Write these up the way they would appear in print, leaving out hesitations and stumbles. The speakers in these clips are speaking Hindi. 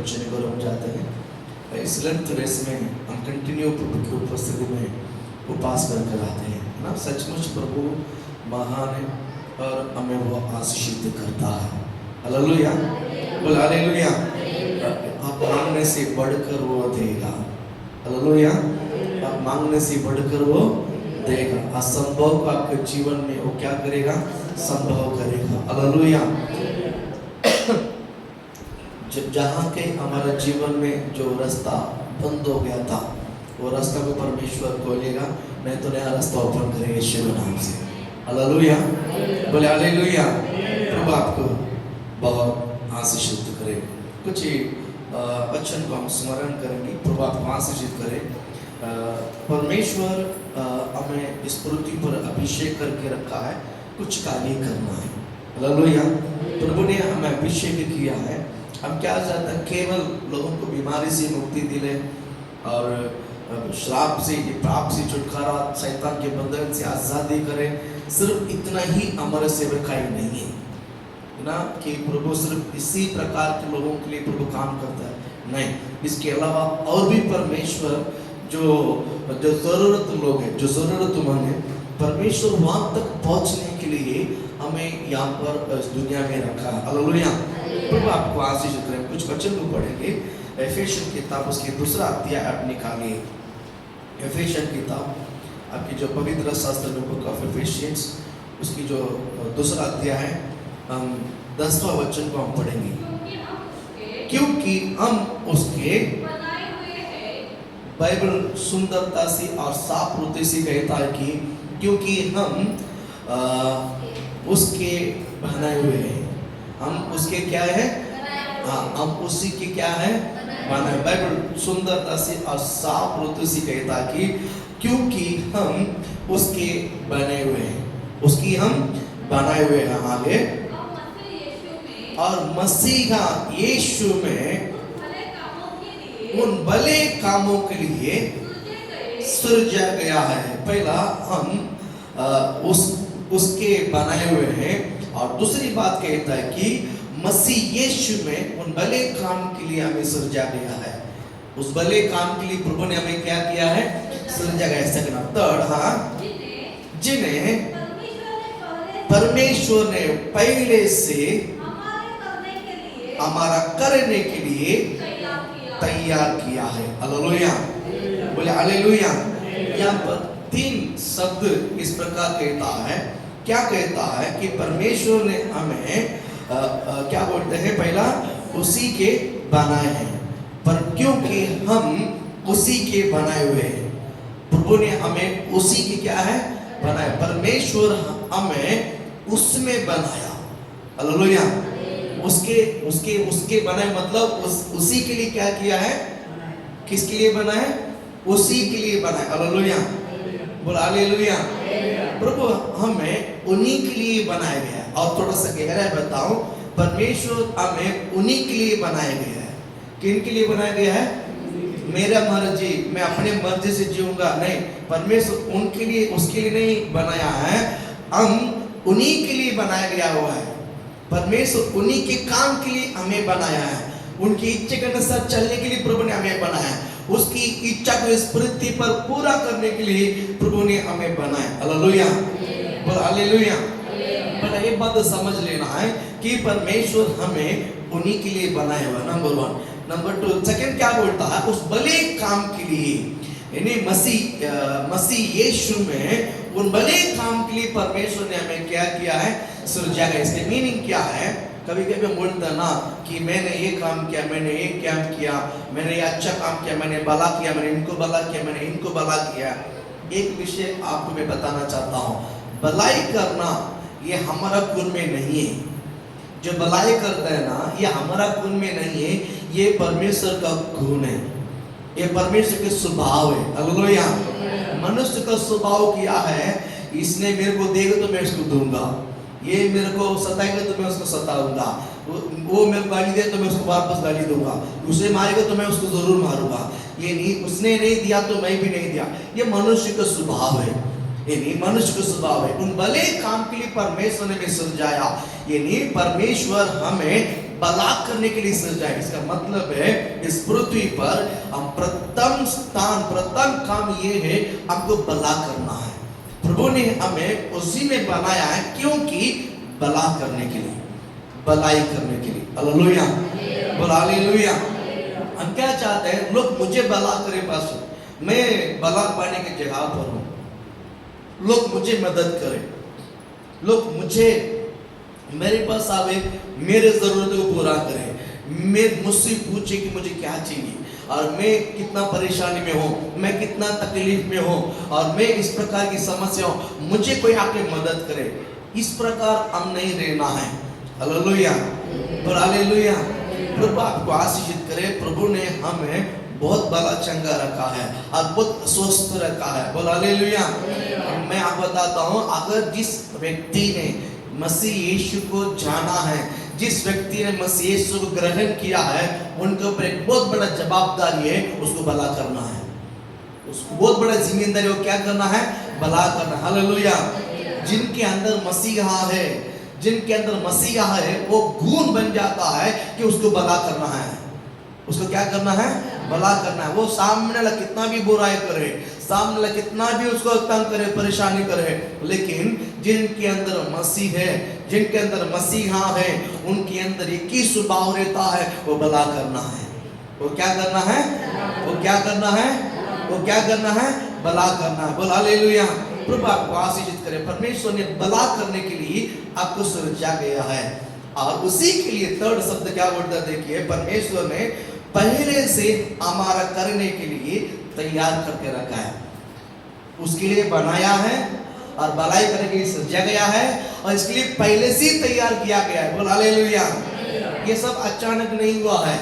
वचन को हम जाते हैं। इस लंत रेस में हम कंटिन्यू प्रभु की उपस्थिति में उपास कर आते हैं ना। सचमुच प्रभु महान है और हमें वो आशीषित करता है। हालेलुया, बोल हालेलुया। आप मांगने से बढ़कर वो देगा। हालेलुया, आप मांगने से बढ़कर वो देगा। असंभव को आपके जीवन में वो क्या करेगा? संभव करेगा। हालेलुया। जहाँ के हमारे जीवन में जो रास्ता बंद हो गया था, वो रास्ता को परमेश्वर खोलेगा, नहीं तो नया रास्ता ओपन करेगा यीशु के नाम से। हालेलुया, बोले हालेलुया। प्रभु आपको बहुत आशीषित करे। कुछ वचन को हम स्मरण करेंगे। प्रभु आपको आशीषित करे। परमेश्वर हमें इस पृथ्वी पर अभिषेक करके रखा है, कुछ कार्य करना है। हालेलुया। प्रभु ने हमें अभिषेक किया है। हम क्या चाहते हैं? केवल लोगों को बीमारी से मुक्ति दिले और श्राप से, पाप से छुटकारा, शैतान के बंधन से आज़ादी करें। सिर्फ इतना ही हमारे सेवकाई नहीं है ना कि प्रभु सिर्फ इसी प्रकार के लोगों के लिए प्रभु काम करता है, नहीं। इसके अलावा और भी परमेश्वर जो ज़रूरत लोग हैं, जो ज़रूरतमंद है, परमेश्वर वहाँ तक पहुँचने के लिए हमें यहाँ पर इस दुनिया में रखा है। हालेलुया। प्रभु आपको आशीष करें। कुछ वचन को पढ़ेंगे। एफेसियन किताब उसकी दूसरा अध्याय आप निकालिए। एफेसियन किताब आपकी जो पवित्र शास्त्र में बुक ऑफ एफेसियंस उसकी जो दूसरा अध्याय है, हम 10वां वचन को हम पढ़ेंगे। क्योंकि हम उसके बाइबल सुंदरता से और साफ रूप से कहता है कि क्योंकि हम उसके बनाए हुए हैं। हम उसके क्या है? हाँ, हम उसी के क्या है? बनाए। बाइबल सुंदरता से और साफ रूप से कहता है कि क्योंकि हम उसके बने हुए हैं, उसकी हम बनाए हुए हैं। आगे, और मसीह यीशु में उन भले कामों के लिए सृजा गया है। पहला हम उसके बनाए हुए हैं, और दूसरी बात कहता है कि मसीह यीशु में उन भले काम के लिए हमें सृजा गया है। उस भले काम के लिए प्रभु ने हमें क्या किया है? सृजा गया है। सेकंड, थर्ड, हाँ, जिन्हें परमेश्वर ने पहले से हमारा करने के लिए तैयार किया है। हालेलुया, बोले हालेलुया। यहाँ पर 3 शब्द इस प्रकार कहता है। क्या कहता है कि परमेश्वर ने हमें क्या बोलते हैं? पहला उसी के बनाए हैं। पर क्योंकि हम उसी के बनाए हुए हैं, प्रभु ने हमें उसी के क्या है? बनाए। परमेश्वर हमें उसमें बनाया। हालेलुया। उसके बनाए मतलब उसी के लिए क्या किया है? किसके लिए बना है? उसी के लिए बना है। हालेलुया, बोल हालेलुया। प्रभु हमें उन्हीं के लिए बनाया गया है। और थोड़ा सा गहरा बताऊं, परमेश्वर हमें उन्हीं के लिए बनाया गया है। किन के लिए बनाया गया है? मेरा मर्जी, मैं अपने मर्जी से जीऊंगा, नहीं। परमेश्वर उनके लिए, उसके लिए नहीं बनाया है। हम उन्हीं के लिए बनाया गया हुआ है। परमेश्वर उन्हीं के काम के लिए हमें बनाया है। उनकी इच्छा के अनुसार चलने के लिए प्रभु ने हमें बनाया है। उसकी इच्छा को इस पृथ्वी पर पूरा करने के लिए प्रभु ने हमें बनाया। हालेलुया, बोल हालेलुया। पर एक बात समझ लेना है कि परमेश्वर हमें उन्हीं के लिए बनाया हुआ, नंबर 1। नंबर 2, सेकंड क्या बोलता है? उस भले काम के लिए, यानी मसीह यीशु में उन भले काम के लिए परमेश्वर ने हमें क्या किया है? सृजा है। इसके मीनिंग क्या है? कभी कभी हम बोलते हैं ना कि मैंने ये काम किया, मैंने ये काम किया, मैंने ये अच्छा काम किया, मैंने भला किया, मैंने इनको भला किया, मैंने इनको भला किया। एक विषय आपको मैं बताना चाहता हूँ, भलाई करना ये हमारा गुण में नहीं है। जो भलाई करता है ना, ये हमारा गुण में नहीं है, ये परमेश्वर का गुण है, ये परमेश्वर के स्वभाव है। हालेलुया। मनुष्य का स्वभाव क्या है? इसने मेरे को देगा तो मैं इसको दूंगा, ये मेरे को सताएगा तो मैं उसको सताऊंगा, वो मेरे को गाली दे तो मैं उसको वापस गाली दूंगा, उसे मारेगा तो मैं उसको जरूर मारूंगा, ये नहीं, उसने नहीं दिया तो मैं भी नहीं दिया। ये मनुष्य का स्वभाव है, ये नहीं मनुष्य का स्वभाव है। उन भले काम के लिए परमेश्वर ने भी सृजाया, ये नहीं परमेश्वर हमें भला करने के लिए सृजा है। इसका मतलब है इस पृथ्वी पर हम प्रथम काम ये है हमको भला करना है। प्रभु ने हमें उसी में बनाया है, क्योंकि भला करने के लिए, भलाई करने के लिए। हालेलुया, बोल हालेलुया। हम क्या चाहते हैं? लोग मुझे भला करे, बस मैं भला पाने की जगह पर हूं, लोग मुझे मदद करें, लोग मुझे मेरे पास आवे, मेरे जरूरत को पूरा करें, मैं मुझसे पूछे कि मुझे क्या चाहिए और मैं कितना परेशानी में हूँ, मैं कितना तकलीफ में हूँ और मैं इस प्रकार की समस्या हूँ, मुझे कोई आके मदद करे। इस प्रकार हम नहीं रहना है। हालेलुया, और हालेलुया। प्रभु आपको आशीषित करे। प्रभु ने हमें बहुत भला चंगा रखा है और बहुत स्वस्थ रखा है। बोल हालेलुया। मैं आपको बताता हूँ, अगर जिस व्यक्ति ने मसीह यीशु को जाना है, जिस व्यक्ति ने मसीह यीशु को ग्रहण किया है, उनके ऊपर एक बहुत बड़ा जवाबदारी है, उसको भला करना है। उसको बहुत बड़ा जिम्मेदारी है, क्या करना है? भला करना। हालेलुया। जिनके अंदर मसीहा है, जिनके अंदर मसीहा है, वो गुण बन जाता है कि उसको भला करना है। उसको क्या करना है? भला करना है। वो सामने वाला कितना भी बुराई करे, सामने वाला कितना भी उसको तंग करे, परेशानी करे, लेकिन जिनके अंदर मसीह है, जिनके अंदर मसीहा है, उनके अंदर एक ही स्वभाव रहता है, वो भला करना है। वो क्या करना है? वो क्या करना है? वो क्या करना है? भला करना है। बोल हालेलुया। प्रभु आपको आशीषित करे। परमेश्वर ने भला करने के लिए आपको सृजा गया है और उसी के लिए थर्ड शब्द क्या बोलता है? देखिए, परमेश्वर ने पहले से हमारा करने के लिए तैयार करके रखा है, उसके लिए बनाया है और भलाई करने के लिए सृजा गया है और इसके लिए पहले से तैयार किया गया है। बोल हालेलुया। ये सब अचानक नहीं हुआ है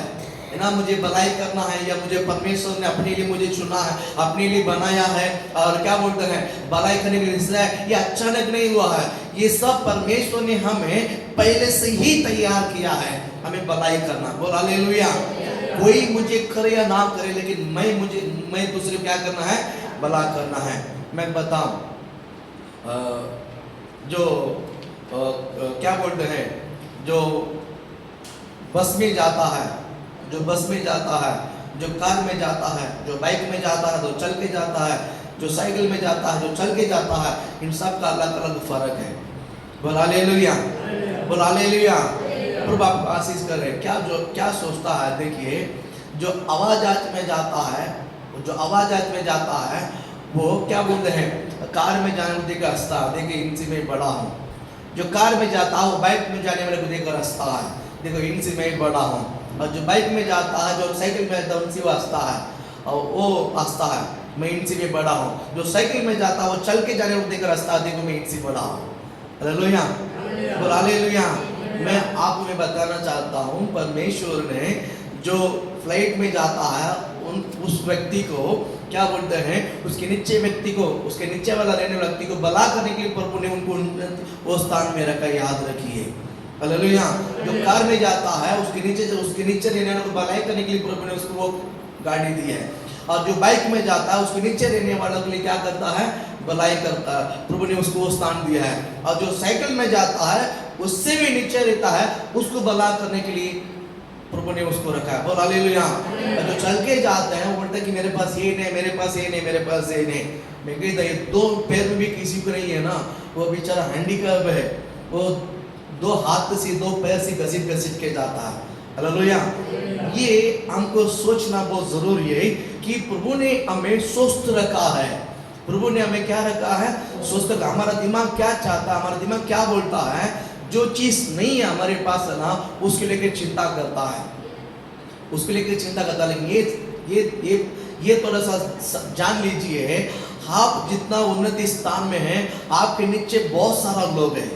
ना, मुझे भलाई करना है या मुझे परमेश्वर ने अपने लिए मुझे चुना है, अपने लिए बनाया है और क्या बोलते हैं, भलाई करने के लिए इसलिए, ये अचानक नहीं हुआ है। ये सब परमेश्वर ने हमें पहले से ही तैयार किया है, हमें भलाई करना। बोल हालेलुया। कोई मुझे करे या ना करे, लेकिन मैं दूसरे को क्या करना है? भला करना है। मैं बताऊं, जो क्या बोलते हैं, जो बस में जाता है, जो बस में जाता है, जो कार में जाता है, जो बाइक में जाता है, जो चल के जाता है, जो साइकिल में जाता है, जो चल के जाता है, इन सब का अलग अलग फर्क है। बोल हालेलुया, बोल हालेलुया। प्रभु आपको आशीष कर रहे हैं। क्या सोचता है? देखिए, जो आवाजात में जाता है, जो आवाजात में जाता है, वो क्या बोलते हैं, कार में जाने को देखकर हंसता है, देखिए इनसे मैं बड़ा हूँ। जो कार में जाता है वो बाइक में जाने वाले को देखकर हंसता है, देखो इनसे मैं बड़ा हूँ। और जो बाइक में जाता है, जो साइकिल में जाता है, उनसे वो हंसता है और वो हंसता है, मैं इनसे भी बड़ा हूँ। जो साइकिल में जाता है वो चल के जाने को देखकर हंसता है, देखो मैं इनसे बड़ा हूँ। हालेलुया, बोल हालेलुया। मैं आपको बताना चाहता हूँ, परमेश्वर ने जो फ्लाइट में जाता है उस व्यक्ति को क्या बोलते हैं, उसके नीचे व्यक्ति को, उसके नीचे वाला रहने वाले व्यक्ति को भला करने के लिए प्रभु ने उनको वो स्थान में रखा, याद रखिए। हालेलुया। जो कार में जाता है उसके नीचे रहने वाले को भलाई करने के लिए प्रभु ने उसको वो गाड़ी दी है, और जो बाइक में जाता है उसके नीचे रहने वालों के लिए क्या करता है? भलाई करता है। प्रभु ने उसको वो स्थान दिया है। और जो साइकिल में जाता है उससे भी नीचे रहता है, उसको भला करने के लिए प्रभु ने उसको रखा है। बोल हालेलुया। जो चल के जाते हैं वो बोलते हैं कि मेरे पास ये नहीं, मेरे पास ये नहीं, मेरे पास ये नहीं। मैं कहता ये दो पैर में भी किसी को नहीं है ना, वो बेचारा हैंडीकैप है, वो दो हाथ से दो पैर से घसीट के जाता है। हालेलुया। ये हमको सोचना बहुत जरूरी है कि प्रभु ने हमें स्वस्थ रखा है। प्रभु ने हमें क्या रखा है? स्वस्थ रखा। हमारा दिमाग क्या चाहता है, हमारा दिमाग क्या बोलता है? जो चीज नहीं है हमारे पास है ना, उसके लेके चिंता करता है, उसके लेके चिंता करता है। लेकिन ये थोड़ा सा जान लीजिए, आप जितना उन्नति स्थान में हैं, आपके नीचे बहुत सारा लोग हैं।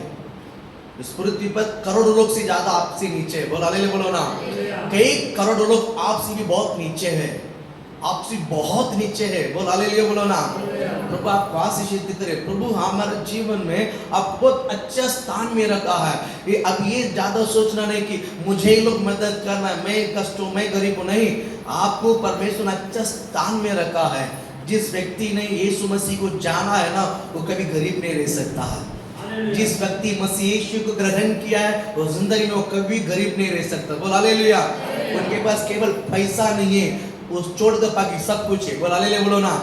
इस पृथ्वी पर करोड़ों लोग से ज्यादा आपसे नीचे। बोल हालेलुया, बोलो ना। कई करोड़ों लोग आपसे भी बहुत नीचे हैं, आपसे बहुत नीचे है। बोल हालेलुया, बोलो ना। प्रभु आपको आशीषित करे। प्रभु हमारे जीवन में आप बहुत अच्छा स्थान में रखा है। अब ये ज्यादा सोचना नहीं कि मुझे ही लोग मदद करना है, मैं कष्ट हूँ, मैं गरीब हूँ, नहीं। आपको परमेश्वर ने अच्छा स्थान में रखा है। जिस व्यक्ति ने यीशु मसीह को जाना है ना, वो कभी गरीब नहीं रह सकता है। जिस व्यक्ति मसीह यीशु को ग्रहण किया है वो जिंदगी में वो कभी गरीब नहीं रह सकता। बोल हालेलुया। उनके पास केवल पैसा नहीं है, वो छोड़ दो बाकी सब कुछ है। बोल हालेलुया बोलो ना।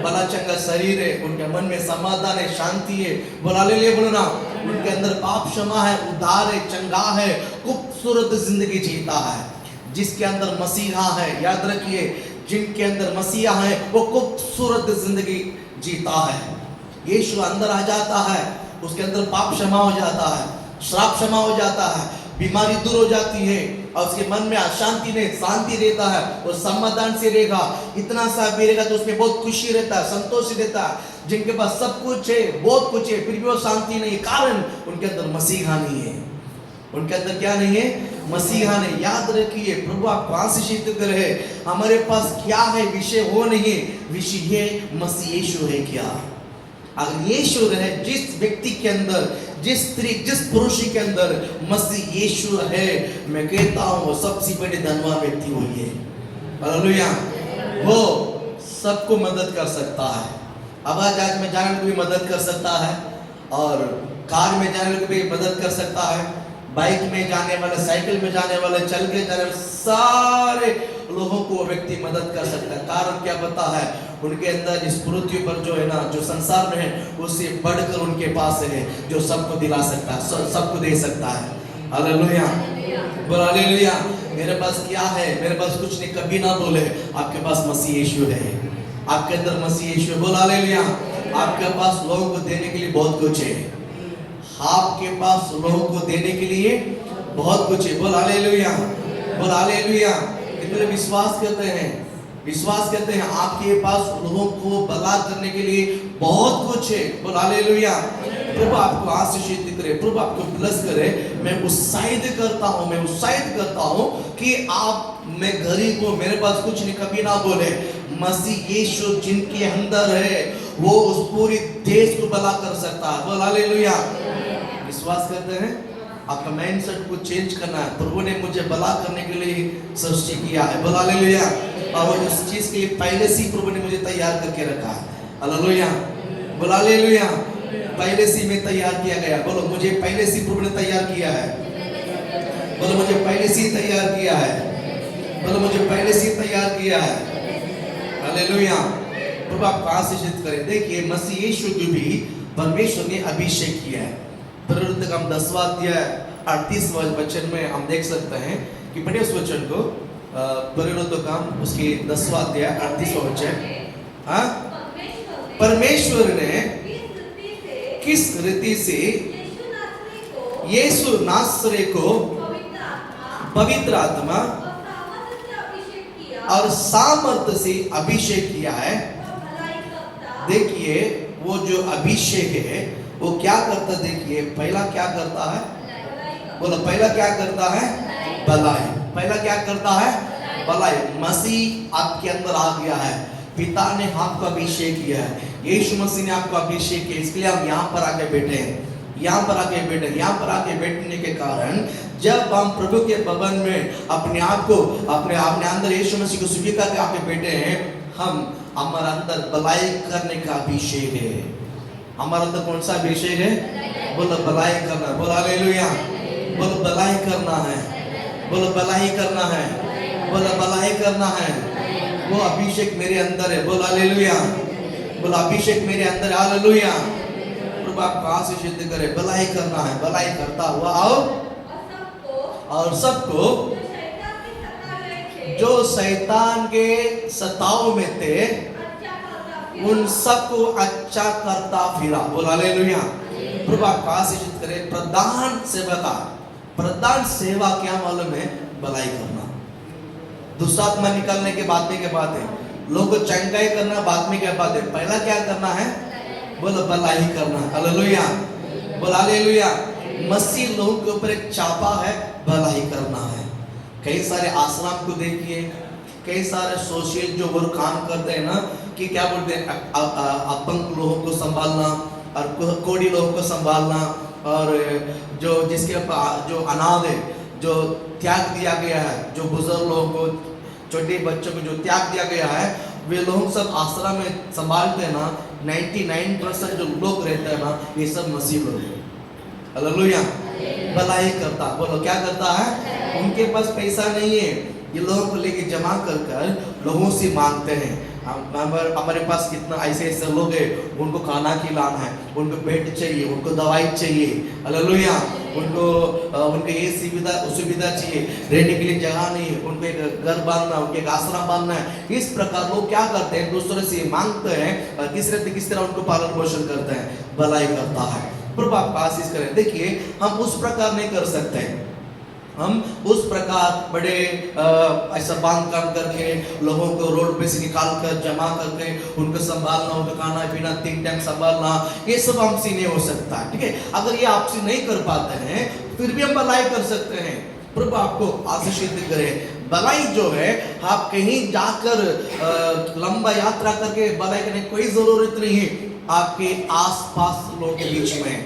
भला चंगा शरीर है, उनके मन में समाधान है, शांति है। बोल हालेलुया बोलो ना। उनके अंदर पाप क्षमा है, उद्धार है, चंगा है, खूबसूरत जिंदगी जीता है। जिसके अंदर मसीहा है, याद रखिए, जिनके अंदर मसीहा है वो खूबसूरत जिंदगी जीता है। यीशु अंदर आ जाता है, उसके अंदर पाप क्षमा हो जाता है, श्राप क्षमा हो जाता है, बीमारी दूर हो जाती है और उसके मन में अशांति नहीं शांति रहता है, और समाधान से रहेगा। इतना सा भी रहेगा तो उसमें बहुत खुशी रहता है, संतोष रहता है। जिनके पास सब कुछ है, बहुत कुछ है, फिर भी वो शांति नहीं, कारण उनके अंदर मसीहा नहीं है। उनके अंदर क्या नहीं है? मसीहा नहीं। याद रखिए, प्रभु आपको आशीषित करे। हमारे पास क्या है विषय वो नहीं, विषय है मसीह यीशु है क्या। अगर यीशु रहे जिस व्यक्ति के अंदर, जिस स्त्री, जिस पुरुष के अंदर मसीह यीशु है, मैं कहता हूँ वो सबसे बड़ी धनवान व्यक्ति हुई है। हालेलुया। वो सबको मदद कर सकता है। हवाई जहाज में जाने को भी मदद कर सकता है, और कार में जाने को भी मदद कर सकता है, बाइक में जाने वाले, साइकिल में जाने वाले, चल के जाने वाले सारे लोगों को वो व्यक्ति मदद कर सकता है। कारण क्या पता है? उनके अंदर इस पृथ्वी पर जो है ना, जो संसार में है, उससे बढ़कर उनके पास है जो सबको दिला सकता है, सबको दे सकता है। हालेलुया बोल हालेलुया। मेरे पास क्या है? मेरे पास कुछ नहीं, कभी ना बोले आपके पास मसीह यीशु है, आपके अंदर मसीह यीशु। बोल हालेलुया। आपके पास लोगों को देने के लिए बहुत कुछ है, आपके पास लोगों को देने के लिए बहुत कुछ है। बोल हालेलुया बोल हालेलुया। कितने विश्वास करते हैं? विश्वास करते हैं आपके पास लोगों को भला करने के लिए बहुत कुछ है। बोल हालेलुया। प्रभु आपको आशीषित करे, प्रभु आपको ब्लेस करे। मैं उत्साहित करता हूँ, मैं उत्साहित करता हूँ कि आप, मैं गरीब हूँ, मेरे पास कुछ नहीं, कभी ना बोले। मसीह यीशु जिनके अंदर है वो उस पूरी देश को भला कर सकता है। बोल हालेलुया। विश्वास करते हैं? आपका माइंडसेट को चेंज करना है। प्रभु ने मुझे भला करने के लिए सृष्टि किया है। बोल हालेलुया। और उस चीज के लिए पहले से प्रभु ने मुझे तैयार करके रखा है। हालेलुया बोल हालेलुया। पहले से मैं तैयार किया गया। बोलो मुझे पहले से प्रभु ने तैयार किया है। बोलो मुझे पहले से तैयार किया है। बोलो मुझे पहले से तैयार किया है। हालेलुया। प्रभु आपको आशीषित करे। देखिए, मसीह यीशु को भी परमेश्वर ने अभिषेक किया है। प्रवृत्तिकम 10वां अध्याय 38वां वचन में हम देख सकते हैं कि पढ़िए उस वचन को। प्रवृत्तिकम उसके 10वां अध्याय 38वां वचन। हाँ, परमेश्वर ने किस रीति से यीशु नासरी को पवित्र आत्मा और सामर्थ्य से अभिषेक किया है। देखिए, वो जो अभिषेक है वो क्या करता? देखिए, पहला क्या करता है? बोलो, पहला क्या करता है? भलाई। पहला क्या करता है? भलाई। मसीह आपके अंदर आ गया है, पिता ने आपको अभिषेक किया है, यीशु मसीह ने आपको अभिषेक किया, इसके लिए हम यहाँ पर आके बैठे हैं। यहाँ पर आके बैठे, यहाँ पर आके बैठने के कारण जब हम प्रभु के भवन में अपने आप को, अपने अंदर यीशु मसीह को स्वीकार करके आके बैठे हैं, हम हमारे अंदर भलाई करने का अभिषेक है। हमारे अंदर कौन सा अभिषेक है? बोलो भलाई करना। बोलो हालेलुया। बोलो भलाई करना है। बोलो भलाई करना है। बोलो भलाई करना है। वो अभिषेक मेरे अंदर है। बोलो हालेलुया। बोलो अभिषेक मेरे अंदर। हालेलुया। प्रभु आपको आशीषित करे। भलाई करना है, भलाई करता हुआ और सबको जो शैतान के सताव में थे उन सबको अच्छा करता फिरा। बोल हालेलुया। प्रभु आपको आशीषित करे। प्रधान सेवा का प्रधान सेवा क्या मालूम है? भलाई करना। दुष्टात्मा निकालने के बाद में क्या बात है? लोगों को चंगाई करना बाद में क्या बात है? पहला क्या करना है? बोलो भलाई करना। हालेलुया। बोल हालेलुया। मसीह लोगों के ऊपर एक चापा है, भलाई करना है। कई सारे आश्रम को देखिए, कई सारे सोशल जो वर्क काम करते हैं ना, कि क्या बोलते हैं, अपंग लोगों को संभालना और कोड़ी लोगों को संभालना, और जो जिसके जो अनाथ है, जो त्याग दिया गया है, जो बुजुर्ग लोगों को, छोटे बच्चों को जो त्याग दिया गया है, वे लोग सब आश्रम में संभालते हैं ना। 99% जो लोग रहते हैं ना, ये सब मसीह लोग हैं। हालेलुया। भलाई करता, बोलो क्या करता है? उनके पास पैसा नहीं है, ये लोगों को लेके जमा कर कर लोगों से मांगते हैं। हमारे पास कितना ऐसे ऐसे लोग हैं, उनको खाना खिलाना है, उनको बेड चाहिए, उनको दवाई चाहिए, हालेलुया, उनको उनके ये सुविधा चाहिए, रहने के लिए जगह नहीं है, उनको एक घर बांधना, उनको एक आश्रम बांधना है। इस प्रकार लोग क्या करते हैं? दूसरे से मांगते हैं और किस तरह उनको पालन पोषण करते हैं, भलाई करता है। प्रभु आपका आशीष करें। देखिए, हम उस प्रकार नहीं कर सकते हैं, हम उस प्रकार बड़े ऐसा बांध काम करके लोगों को रोड पे से निकाल कर जमा करके उनको संभालना, उनका खाना पीना 3 टाइम संभालना, ये सब हमसे नहीं हो सकता, ठीक है। अगर ये आपसे नहीं कर पाते हैं, फिर भी हम भलाई कर सकते हैं। प्रभु आपको आशीषित करे। भलाई जो है, आप कहीं जाकर लंबा यात्रा करके भलाई करने की कोई जरूरत नहीं है। आपके आसपास लोगों के बीच में,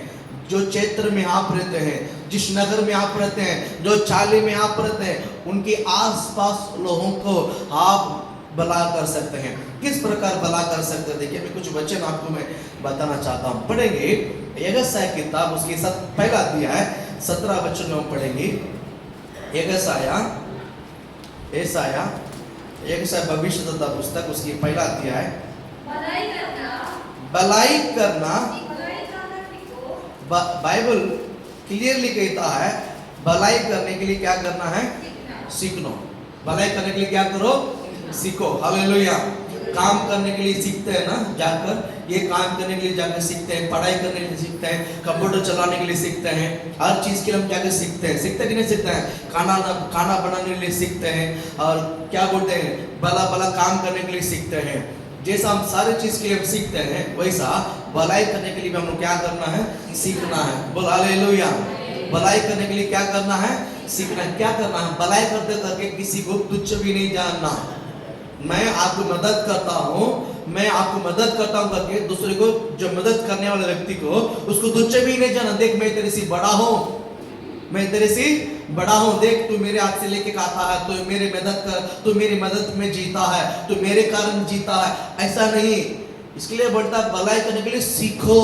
जो क्षेत्र में आप रहते हैं, जिस नगर में आप रहते हैं, जो चाली में आप रहते हैं, उनके आसपास लोगों को आप भला कर सकते हैं। किस प्रकार भला कर सकते हैं? देखिए, मैं कुछ वचन आपको मैं बताना चाहता हूँ। पढ़ेंगे यशायाह किताब, उसके साथ पहला अध्याय 17 वचन में पढ़ेंगे। यशायाह भविष्यद्वक्ता पुस्तक, उसकी पहला अध्याय। भलाई करना, बाइबल क्लियरली कहता है भलाई करने के लिए क्या करना है? सीखना। भलाई करने के लिए क्या करो? सीखो। हालेलुया। काम करने के लिए सीखते हैं ना, जाकर ये काम करने के लिए जाकर सीखते हैं, पढ़ाई करने के लिए सीखते हैं, कंप्यूटर चलाने के लिए सीखते हैं, हर चीज के लिए हम जाकर सीखते हैं। सीखते कि नहीं सीखते हैं? खाना बनाने के लिए सीखते हैं, और क्या बोलते हैं, भला काम करने के लिए सीखते हैं। जैसा हम सारे चीज के लिए सीखते हैं, वैसा भलाई करने के लिए भी हमको क्या करना है? सीखना है। बोल हालेलुया। भलाई करने के लिए क्या करना है? सीखना है। क्या करना है? भलाई करते करके किसी को तुच्छ भी नहीं जानना। मैं आपको मदद करता हूँ, मैं आपको मदद करता हूँ करके दूसरे को, जो मदद करने वाले व्यक्ति को, उसको तुच्छ भी नहीं जाना। देख, मैं तेरे से बड़ा हूँ, मैं तेरे से बड़ा हूं, देख तू मेरे हाथ से लेके खाता है, तो मेरे मदद कर, तू मेरी मदद में जीता है, तू मेरे कारण जीता है। ऐसा नहीं। इसके लिए बढ़ता भलाई करने के लिए सीखो।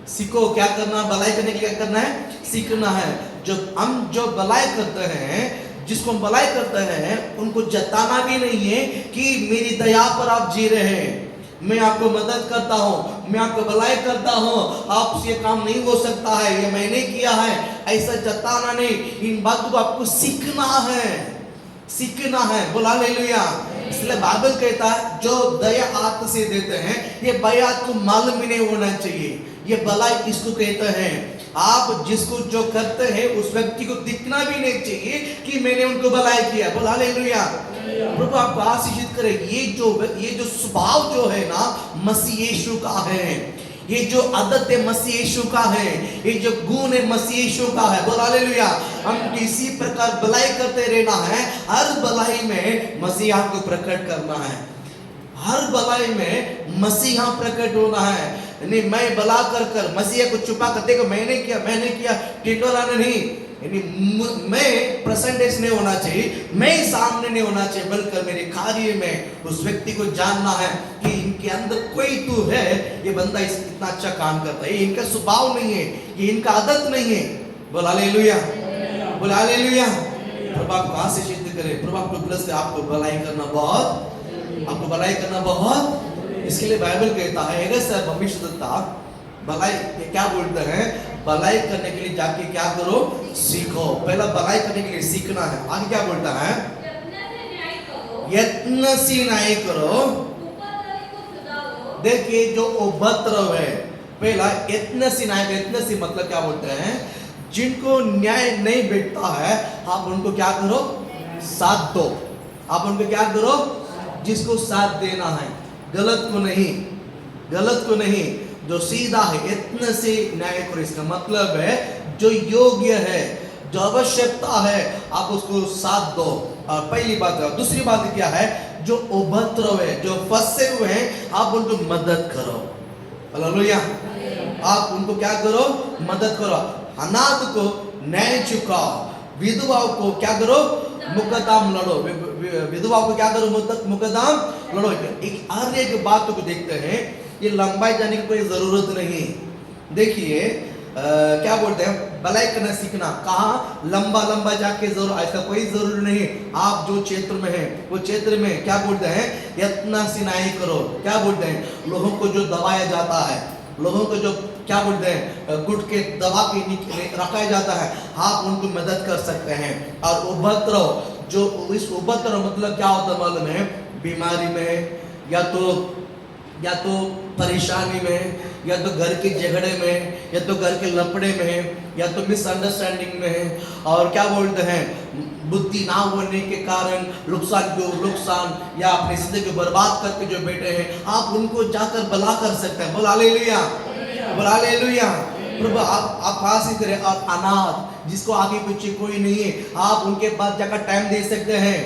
सीखो क्या करना? भलाई करने के लिए क्या करना है? सीखना है। जो भलाई करते हैं, जिसको हम भलाई करते हैं, उनको जताना भी नहीं है कि मेरी दया पर आप जी रहे हैं, मैं आपको मदद करता हूं, मैं आपको भलाई करता हूं, आपसे ये काम नहीं हो सकता है, ये मैंने किया है, ऐसा जताना नहीं। इन बातों को आपको सीखना है, सीखना है। बोला हालेलुया। इसलिए बाइबल कहता है जो दया हाथ से देते हैं, ये भैया को मालूम ही नहीं होना चाहिए, ये भलाई इसको कहते हैं। आप जिसको जो करते हैं, उस व्यक्ति को दिखना भी नहीं चाहिए कि मैंने उनको भलाई किया। बोला हालेलुया। प्रभु आपको आशीषित करे। ये जो स्वभाव जो है ना, मसीह यीशु का है। ये जो आदत है मसीह यीशु का है, ये जो गुण है मसीह यीशु का है। बोल हालेलुया। हम इसी प्रकार भलाई करते रहना है। हर भलाई में मसीहा को प्रकट करना है, हर भलाई में मसीहा प्रकट होना है। नहीं मैं भला कर मसीहा को छुपा कर देखो मैंने किया टिटोलाना नहीं। मैं प्रेजेंटेशन नहीं होना चाहिए, मैं सामने नहीं होना चाहिए, बल्कि मेरे कार्य में उस व्यक्ति को जानना है कि इनके अंदर कोई तू है, ये बंदा इतना अच्छा काम करता है, ये इनका स्वभाव नहीं है, ये इनका आदत नहीं है। बोल हालेलुया, बोल हालेलुया। प्रभु आपको आशीषित करे, प्रभु आपको ब्लेस करे। आपको भलाई करना बहुत, इसके लिए बाइबल कहता है यशायाह भविष्यद्वक्ता भलाई क्या बोलते हैं? भलाई करने के लिए जाके क्या करो? सीखो। पहला भलाई करने के लिए सीखना है। आगे क्या बोलता है? यत्न से न्याय करो। देखिए जो उपद्रव है, पहला यत्न से न्याय करो। यत्न से मतलब क्या बोलते हैं? जिनको न्याय नहीं बैठता है, आप उनको क्या करो? साथ दो। आप उनको क्या करो? जिसको साथ देना है, गलत को नहीं, जो सीधा है, इतने से न्याय करो। इसका मतलब है जो योग्य है, जो आवश्यकता है, आप उसको साथ दो। और पहली बात है। दूसरी बात क्या है? जो उपद्रव है, जो फंसे हुए हैं, आप उनको मदद करो। हालेलुया। आप उनको क्या करो? मदद करो। अनाथ को न्याय चुकाओ, विधवाओं को क्या करो? मुकदमा लड़ो। विधवाओं को क्या करो? मुकदमा लड़ो। हर एक बात को देखते हैं, ये लंबाई जाने की कोई जरूरत नहीं। देखिए क्या बोलते हैं, भलाई करना सीखना। कहाँ? लंबा लंबा जाके जरूर, ऐसा कोई जरूरी नहीं। आप जो क्षेत्र में है वो क्षेत्र में क्या बोलते हैं, यत्न सिनाई करो। क्या बोलते हैं, लोगों को जो दबाया जाता है, लोगों को जो क्या बोलते हैं, गुट के दबा के रखा जाता है, आप उनको मदद कर सकते हैं। और उपद्रव, जो इस उपद्रव मतलब क्या होता है मालूम है, बीमारी में या तो परेशानी में, या तो घर के झगड़े में, या तो घर के लफड़े में, या तो मिसअंडरस्टैंडिंग में, और क्या बोलते हैं, बुद्धि ना होने के कारण नुकसान या अपनी जिंदगी को बर्बाद करके जो बैठे हैं, आप उनको जाकर भला कर सकते हैं। बोल हालेलुया, बोल हालेलुया। प्रभु आप हासिल करें। और अनाथ, जिसको आगे पीछे कोई नहीं है, आप उनके पास जाकर टाइम दे सकते हैं।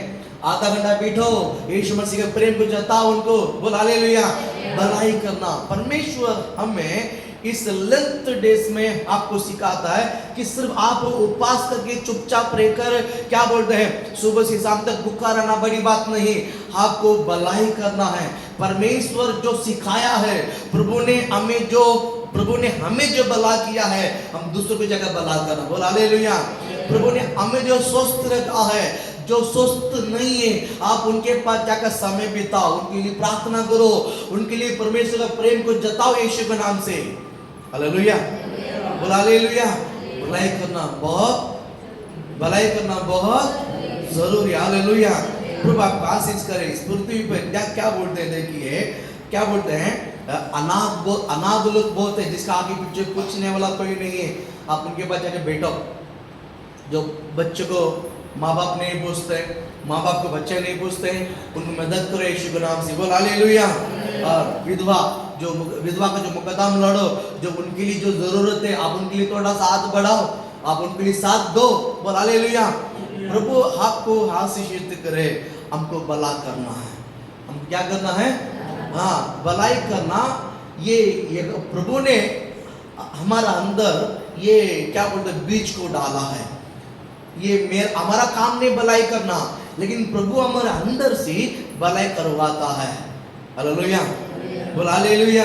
आधा घंटा बैठो, यीशु मसीह के प्रेम को जताओ उनको। बोल हालेलुया। भलाई करना, परमेश्वर हमें इस लेंथ डेज में आपको सिखाता है कि सिर्फ आप उपवास करके चुपचाप रहकर क्या बोलते हैं, सुबह से शाम तक भूखा रहना बड़ी बात नहीं, आपको भलाई करना है। परमेश्वर जो सिखाया है, प्रभु ने हमें जो भला किया है, हम दूसरों की जगह भला करना। बोल हालेलुया। प्रभु ने हमें जो स्वस्थ रखा है, जो स्वस्थ नहीं है, आप उनके पास जाकर समय बिताओ, उनके लिए प्रार्थना करो, उनके लिए परमेश्वर का प्रेम को जताओ यीशु के नाम से। हालेलुया, बोल हालेलुया। भलाई करना बहुत जरूरी है। हालेलुया। प्रभु आपको आशीष करे। इस पृथ्वी पर क्या बोलते हैं, देखिए क्या बोलते हैं, अनाथ लोग बहुत है, जिसका आगे पीछे पूछने वाला कोई नहीं है। आप उनके पास जाकर बैठो। जो बच्चे को माँ बाप नहीं पूछते, माँ बाप को बच्चे नहीं पूछते, उनको मदद करो यीशु के नाम से। बोल हालेलुया। और विधवा का जो मुकदमा लड़ो, जो उनके लिए जो जरूरत है, आप उनके लिए थोड़ा सा हाथ बढ़ाओ, आप उनके लिए साथ दो। बोल हालेलुया। प्रभु आपको आशीषित करे। हमको भला करना है, हम क्या करना है, हाँ भलाई करना। ये प्रभु ने हमारा अंदर ये क्या बोलते बीज को डाला है। ये हमारा काम नहीं भलाई करना, लेकिन प्रभु हमारे अंदर से भलाई करवाता है। हालेलुया, बोल हालेलुया।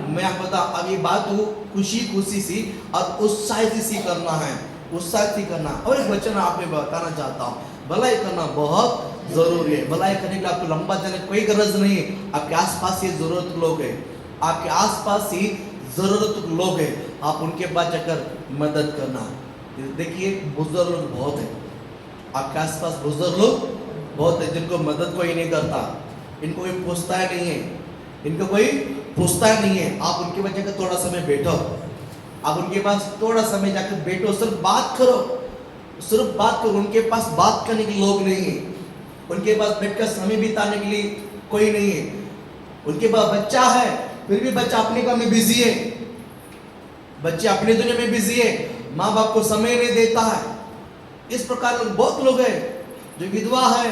मैं आपको बता, अब ये बात खुशी सी और उत्साहित सी करना है, उत्साहित सी करना। और एक वचन आप में बताना चाहता हूँ, भलाई करना बहुत जरूरी है। भलाई करने के लिए आपको लंबा जाने कोई गरज नहीं है। आपके आसपास ये जरूरत लोग है, आपके आसपास ही जरूरत लोग है, आप उनके पास जाकर मदद करना। देखिए बुजुर्ग लोग बहुत है, आपके आसपास बुजुर्ग लोग बहुत है, जिनको मदद कोई नहीं करता, इनको कोई पूछता है नहीं है, इनको कोई पूछता है नहीं है। आप उनके पास जाकर थोड़ा समय बैठो, आप उनके पास थोड़ा समय जाकर बैठो, सिर्फ बात करो। उनके पास बात करने के लोग नहीं है, उनके पास बैठकर समय बिताने के लिए कोई नहीं है। उनके पास बच्चा है, फिर भी बच्चा अपने काम में बिजी है, बच्चे अपने दुनिया में बिजी है, माँ बाप को समय नहीं देता है। इस प्रकार बहुत लोग हैं जो विधवा है,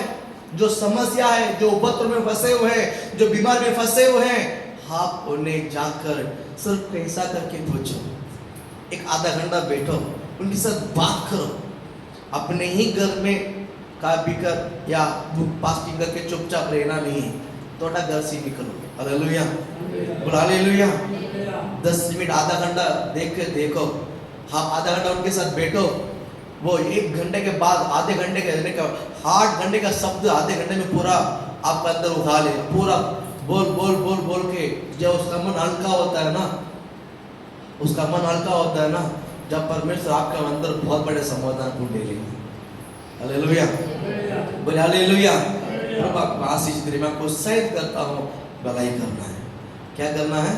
जो समस्या है, जो उपद्रव में फंसे हुए हैं, जो बीमार में फंसे हुए हैं। आप उन्हें जाकर सिर्फ कैसा करके पूछो, एक आधा घंटा बैठो, उनके साथ बात करो। अपने ही घर में खा पी कर या फास्टिंग करके चुपचाप रहना नहीं है, थोड़ा घर से निकलो। हालेलुया, बोल हालेलुया। 10 मिनट आधा घंटा देखो, हाँ आधा घंटा उनके साथ बैठो। वो 1 घंटे के बाद आधे घंटे का 8 घंटे का शब्द आधे घंटे में पूरा आपका अंदर उठा ले, पूरा बोल के जब उसका मन हल्का होता है ना, जब परमेश्वर आपके अंदर बहुत बड़े समाधान को ले लेंगे। हालेलुया, बोले हालेलुया। प्रभु आपको आशीष दे। मैं आपको उत्साहित करता हूँ, भलाई करना है। क्या करना है,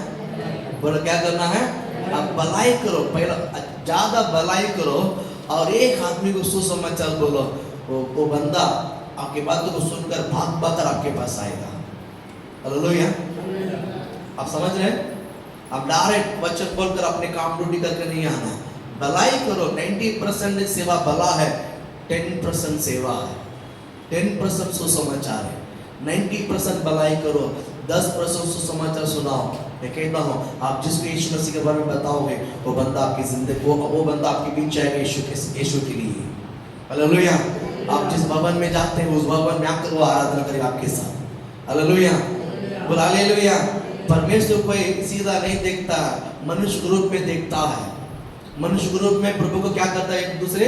बोलो क्या करना है, आप भलाई करो, पहला ज्यादा भलाई करो। और एक आदमी को सुसमाचार बोलो, वो बंदा आपकी बातों को सुनकर भाग कर आपके पास आएगा। हालेलुया, आप समझ रहे हैं? आप डायरेक्ट वचन बोलकर अपने काम ड्यूटी करके नहीं आना। भलाई करो। 90% सेवा भला है, 10% सेवा है, 10% सुसमाचार है। 90% भलाई करो, 10% सुसमाचार सुनाओ। मैं कहता हूँ, आप जिसको यीशु मसीह के बारे में बताओगे, वो बंदा आपकी जिंदगी, वो बंदा आपके बीच आएगा यीशु के लिए। हालेलुया। आप जिस भवन में जाते हैं, उस भवन में आकर वो आराधना करेगा आपके साथ। हालेलुया, बोल हालेलुया। परमेश्वर कोई सीधा नहीं देखता, मनुष्य रूप में देखता है। मनुष्य के रूप में प्रभु को क्या करता है, एक दूसरे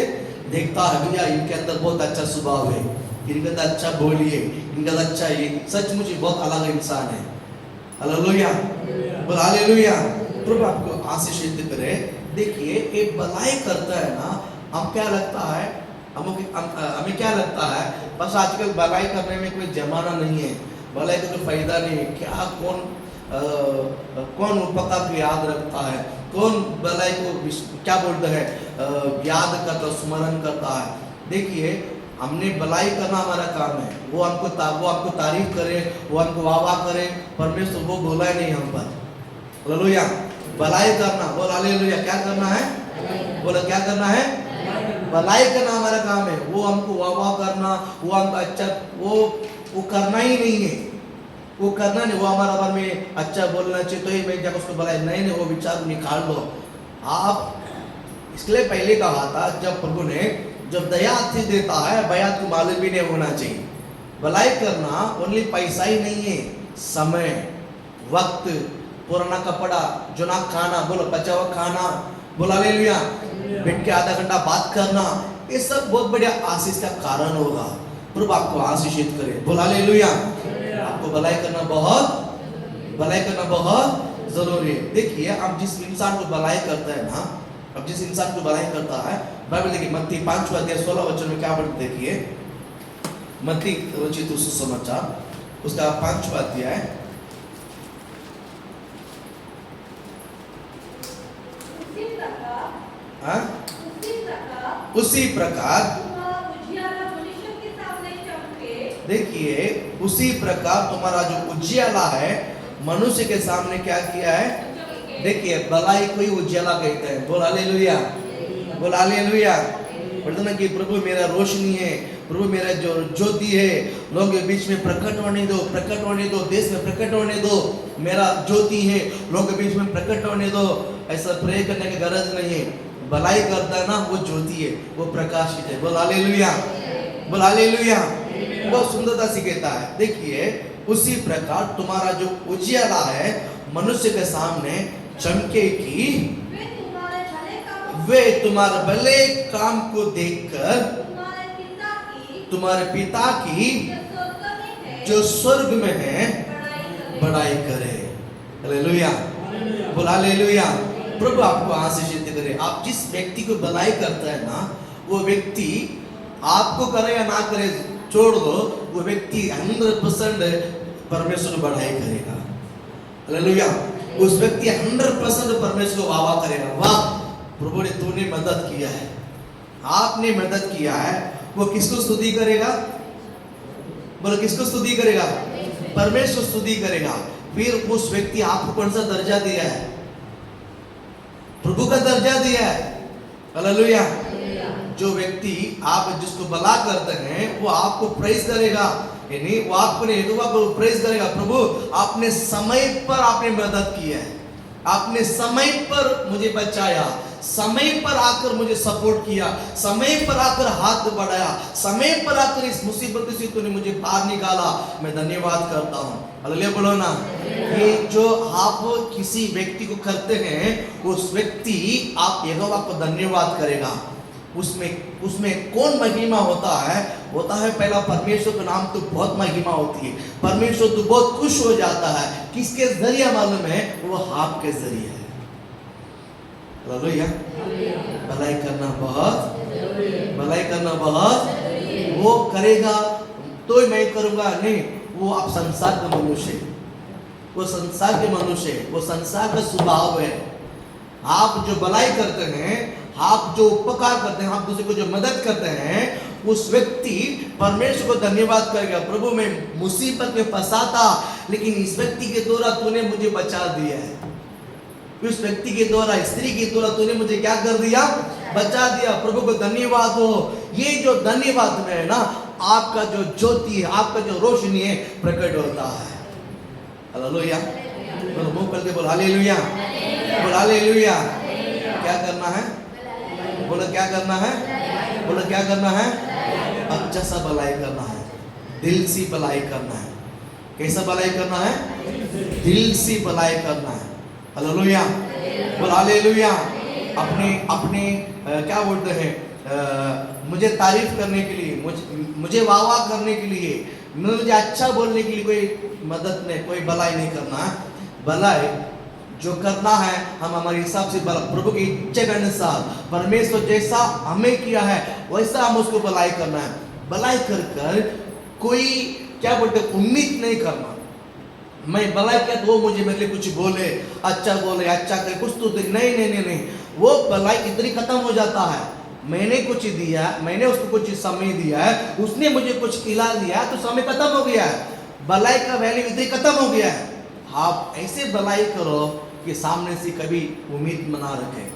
देखता है, भैया इनके अंदर बहुत अच्छा स्वभाव है, इनके अंदर अच्छा बोली है, इनका अच्छा ये सचमुच बहुत अलग इंसान है। हालेलुया, बोल हालेलुया। प्रभु आपको आशीषित करे। देखिए एक भलाई करता है ना, हम क्या लगता है, हमें क्या लगता है, बस आजकल भलाई करने में कोई जमाना नहीं है, भलाई का कोई फायदा नहीं है, क्या कौन उपकार को याद रखता है, कौन भलाई को क्या बोलता है याद करता, स्मरण करता है। देखिए हमने भलाई करना हमारा काम है, वो हमको तारीफ करे, वो हमको वाह वाह करे, परमेश्वर वो बोला ही नहीं हम पर। हालेलुया, भलाई करना, बोल हालेलुया, क्या करना है, बोला क्या करना है, भलाई करना हमारा काम है। वो हमको वाह वाह करना, वो हमको अच्छा वो करना ही नहीं है, वो करना नहीं, वो हमारा बारे में अच्छा बोलना चाहिए तो ही मैं जब उसको भलाई नहीं, वो विचार निकाल लो आप। इसलिए पहले कहा था, जब प्रभु ने जब दया आशीष देता है, बयात को मालूम भी नहीं होना चाहिए। भलाई करना ओनली पैसा ही नहीं है, समय, वक्त, पुराना कपड़ा, जुना खाना, बोलो बचा हुआ खाना, बोला हालेलुया, बैठ के आधा घंटा बात करना, ये सब बहुत बढ़िया आशीष का कारण होगा। प्रभु आपको आशीषित करे, बोला हालेलुया। आपको भलाई करना बहुत जरूरी है। देखिए अब जिस इंसान को भलाई करता है ना, अब जिस इंसान को भलाई करता है, बाइबल देखिए मत्ती 5वां अध्याय 16 वचन में क्या पढ़ते, देखिए मत्ती रचित सुसमाचार उसका 5वां अध्याय, उसी प्रकार देखिए उसी प्रकार तुम्हारा जो उजियाला है मनुष्य के सामने क्या किया है। देखिए भलाई कोई उजियाला कहते हैं, बोल हालेलुया, बोल हालेलुया। बोलते ना कि प्रभु मेरा रोशनी है, प्रभु मेरा जो ज्योति है, लोगों के बीच में प्रकट होने दो, प्रकट होने दो, देश में प्रकट होने दो, मेरा ज्योति है, लोगों के बीच में प्रकट होने दो। ऐसा प्रे करने की गरज नहीं है। भलाई करता है ना, वो ज्योति है, वो प्रकाशित है, बोल हालेलुया, बोल हालेलुया। बहुत सुंदरता से कहता है, देखिए उसी प्रकार तुम्हारा जो उजियाला है मनुष्य के सामने चमके कि वे तुम्हारे भले काम को देखकर तुम्हारे पिता की जो स्वर्ग में है बड़ाई करे। हालेलुया, बोल हालेलुया। प्रभु आपको आशीषित करे। आप जिस व्यक्ति को भलाई करता है ना, वो व्यक्ति आपको करे या ना करे छोड़ दो, वो व्यक्ति 100% परमेश्वर को बढ़ाई करेगा। हालेलुया, उस व्यक्ति 100% परमेश्वर को वाह करेगा। वाह प्रभु ने तूने मदद किया है, आपने मदद किया है। वो किसको स्तुति करेगा, बोलो किसको स्तुति करेगा, परमेश्वर स्तुति करेगा। फिर उस व्यक्ति आपको कौन सा दर्जा दिया है, प्रभु का दर्जा दिया है। हालेलुया। जो व्यक्ति आप जिसको भला करते हैं वो आपको प्रेज करेगा, यानी वो आपको नहीं तो आपको प्रेज करेगा। प्रभु आपने समय पर आपने मदद की है, आपने समय पर मुझे बचाया, समय पर आकर मुझे सपोर्ट किया, समय पर आकर हाथ बढ़ाया, समय पर आकर इस मुसीबत से तूने मुझे बाहर निकाला, मैं धन्यवाद करता हूँ। हालेलुया बोलो ना। ये जो आप किसी व्यक्ति को करते हैं, उस व्यक्ति आप यहोवा को धन्यवाद करेगा। उसमें कौन महिमा होता है पहला परमेश्वर का नाम तो बहुत महिमा होती है। परमेश्वर तो बहुत खुश हो जाता है, किसके जरिए मालूम है, वो आपके जरिए है। हालेलुया। भलाई करना बहुत वो करेगा तो मैं करूंगा नहीं, वो आप संसार का मनुष्य है, वो संसार के मनुष्य है, वो संसार का स्वभाव है। आप जो भलाई करते हैं, आप जो उपकार करते हैं, आप दूसरे को जो मदद करते हैं, उस व्यक्ति परमेश्वर को धन्यवाद करेगा। प्रभु मैं मुसीबत में फंसा था, लेकिन इस व्यक्ति के द्वारा तूने मुझे बचा दिया है। उस व्यक्ति के द्वारा, स्त्री के द्वारा तूने मुझे क्या कर दिया, बचा दिया। प्रभु को धन्यवाद हो। ये जो धन्यवाद में है ना, आपका जो ज्योति है, आपका जो रोशनी है प्रकट होता है। हालेलुया। बोलो मुंह खोल के बोल हालेलुया, बोल हालेलुया। क्या करना है, बोलो क्या करना है, बोलो क्या करना है, अच्छा सा भलाई करना है, दिल से भलाई करना है। कैसा भलाई करना है, दिल से भलाई करना है। हालेलुया, बोल हालेलुया। अपने अपने क्या बोलते हैं, मुझे तारीफ करने के लिए, मुझे वाह वाह करने के लिए, मुझे अच्छा बोलने के लिए कोई मदद नहीं, कोई भलाई नहीं करना है। भलाई जो करना है हम हमारे हिसाब से प्रभु की इच्छा के अनुसार परमेश्वर जैसा हमें किया है वैसा हम उसको भलाई करना है। भलाई कर कर कोई क्या बोलते उम्मीद नहीं करना, मैं भलाई किया तो वो मुझे मेरे लिए कुछ बोले, अच्छा करे कुछ तो नहीं नहीं नहीं नहीं, वो भलाई इतनी खत्म हो जाता है। मैंने कुछ दिया, मैंने उसको कुछ समय दिया है, उसने मुझे कुछ खिला दिया तो समय खत्म हो गया है, भलाई का वैल्यू इतनी खत्म हो गया है। आप ऐसे भलाई करो कि सामने से कभी उम्मीद मना रखे,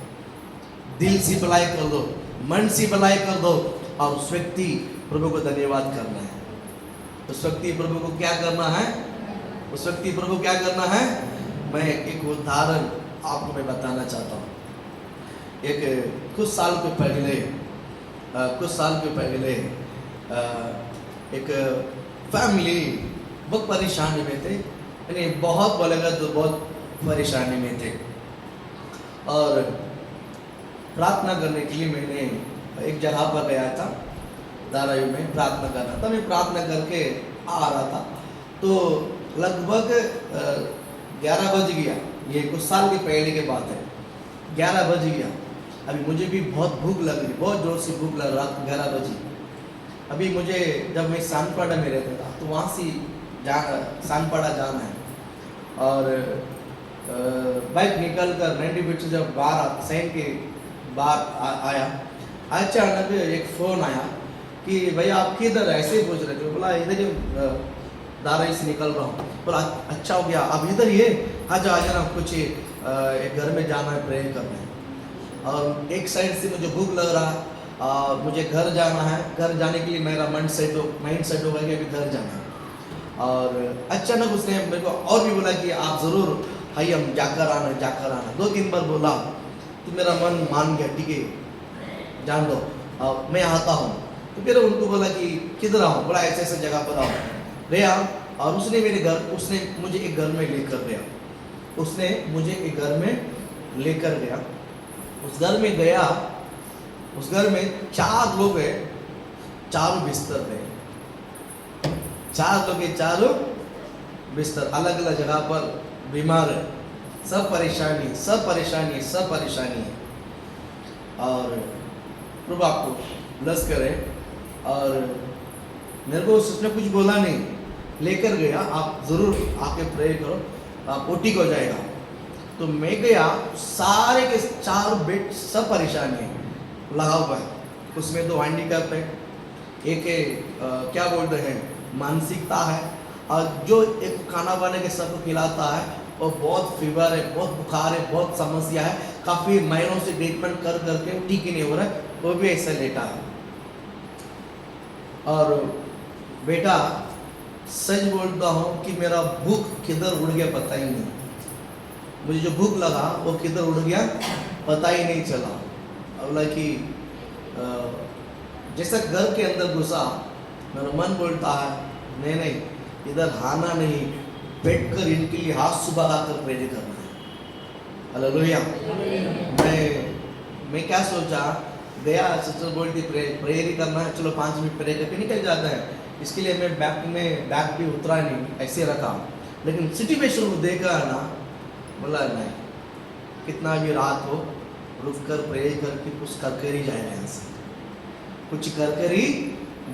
दिल से भलाई कर दो, मन से भलाई कर दो, और उस व्यक्ति प्रभु को धन्यवाद करना है। उस व्यक्ति प्रभु को क्या करना है, उस व्यक्ति प्रभु क्या करना है। मैं एक उदाहरण आपको मैं बताना चाहता हूँ। कुछ साल के पहले एक फैमिली बहुत परेशानी में थे, यानी बहुत बोलेगा तो बहुत परेशानी में थे, और प्रार्थना करने के लिए मैंने एक जगह पर गया था, धारावी में प्रार्थना करना था। मैं प्रार्थना करके आ रहा था तो लगभग 11 बज गया। ये कुछ साल के पहले की बात है, 11 बज गया। अभी मुझे भी बहुत भूख लग रही, बहुत जोर से भूख लग रहा, 11 बजे। अभी मुझे, जब मैं सानपाड़ा में रहता था तो वहाँ से सानपाड़ा जाना है, और बाइक निकल कर 90 फीट से जब बाहर सैन के बाहर आया, अचानक एक फ़ोन आया कि भैया आप किधर, ऐसे ही पूछ रहे थे। बोला इधर ही दाराई से निकल रहा हूँ। बोला अच्छा हो गया, अब इधर ही है, आ जाना, कुछ एक घर में जाना है, प्रेयर करना है। और एक साइड से मुझे भूख लग रहा, मुझे घर जाना है, घर जाने के लिए मेरा माइंड सेट होगा कि अभी घर जाना है। और अचानक उसने मेरे को और भी बोला कि आप ज़रूर भाई हम जाकर आना। 2-3 बार बोला तो मेरा मन मान गया, ठीक है जान दो, मैं आता हूँ। तो फिर उनको बोला कि किधर आऊँ, बोला ऐसे ऐसे जगह पर आओ। गया और उसने मुझे एक घर में लेकर गया, उस घर में गया। उस घर में 4 लोग हैं, 4 बिस्तर है, 4 लोग हैं, 4 बिस्तर, अलग अलग जगह पर बीमार है, सब परेशानी है। और प्रभु आपको ब्लेस करे। और मेरे को उसने कुछ बोला नहीं, लेकर गया, आप ज़रूर आके प्रे करो, आप ओटी हो जाएगा। तो मैं गया, सारे के 4 बेड सब परेशानी है, लगा हुआ है। उसमें 2 हैंडीकैप है, एक क्या बोलते हैं मानसिकता है, और जो एक खाना बना के सबको खिलाता है, और बहुत फीवर है, बहुत बुखार है, बहुत समस्या है, काफ़ी महीनों से ट्रीटमेंट कर करके ठीक ही नहीं हो रहा है, वो भी ऐसा लेटा है। और बेटा सच बोलता हूँ कि मेरा भूख किधर उड़ गया पता ही नहीं, मुझे जो भूख लगा वो किधर उड़ गया पता ही नहीं चला। अब कि जैसा घर के अंदर घुसा, मेरा मन बोलता है नहीं इधर आना नहीं, बैठकर इनके लिए हाथ सुबह आकर प्रेयर करना है। हालेलुया। मैं क्या सोचा, गया सिस्टर बोलती प्रेयर ही करना है, चलो 5 मिनट प्रेयर करके निकल जाता है। इसके लिए मैं बैग भी उतरा नहीं, ऐसे रखा। लेकिन सिचुएशन को देखा ना, बोला नहीं, कितना भी रात हो रुक कर प्रेयर करके कुछ कर कर ही जाएगा, यहाँ से कुछ कर कर ही